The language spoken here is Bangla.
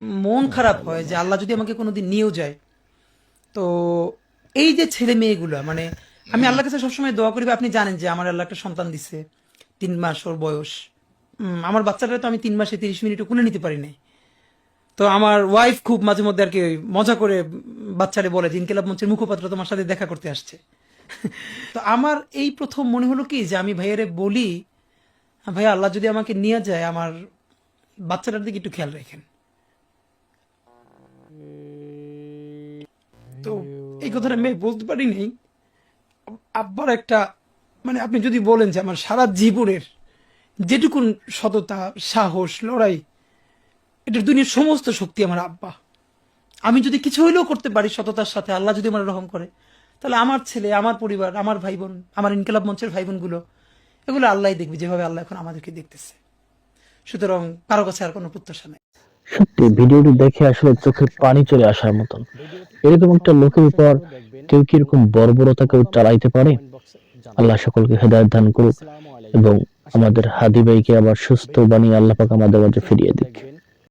মন খারাপ মাশাআল্লাহ, হয় যে আল্লাহ যদি মাশাআল্লাহ। আমাকে কোনোদিন নিয়েও যায়, তো এই যে ছেলে মেয়েগুলা মানে আমি আল্লাহর কাছে সবসময় দোয়া করি, বা আপনি জানেন যে আমার আল্লাহ একটা সন্তান দিছে, 3 মাস ওর বয়স। আমার বাচ্চাটা তো আমি 3 মাসে 30 মিনিটও কোলে নিতে পারি নাই। তো আমার ওয়াইফ খুব মাঝে মধ্যে আর কি ওই মজা করে বাচ্চারে বলে যে ইনকিলাব মঞ্চের মুখপাত্র তোমার সাথে দেখা করতে আসছে। তো আমার এই প্রথম মনে হলো কি যে আমি ভাইয়ারে বলি, ভাইয়া আল্লাহ যদি আমাকে নিয়ে যায় আমার বাচ্চাটার দিকে একটু খেয়াল রাখেন। তো এই কথাটা আমি বলতে পারি নাই। আব্বার একটা মানে আপনি যদি বলেন যে আমার সারা জীবনের যেটুকুন সততা, সাহস, লড়াই, এটার দুনিয়ার সমস্ত শক্তি আমার আব্বা। আমি যদি কিছু হইলেও করতে পারি সততার সাথে, আল্লাহ যদি আমার রহম করে, তাহলে আমার ছেলে, আমার পরিবার, আমার ভাই বোন, আমার ইনকিলাব মঞ্চের ভাই বোনগুলো, এগুলো আল্লাহই দেখবে যেভাবে আল্লাহ এখন আমাদেরকে দেখতেছে। সুতরাং কারো কাছে আর কোনো প্রত্যাশা নাই। সত্যি ভিডিওটি দেখে আসলে চোখে পানি চলে আসার মতন। এরকম একটা লোকের উপর কেউ কি এরকম বর্বরতা কেউ চালাইতে পারে? আল্লাহ সকলকে হেদায়েত দান করুক এবং আমাদের হাদি ভাইকে আবার সুস্থ বানিয়ে আল্লাহ পাক আমাদের মাঝে ফিরিয়ে দিক।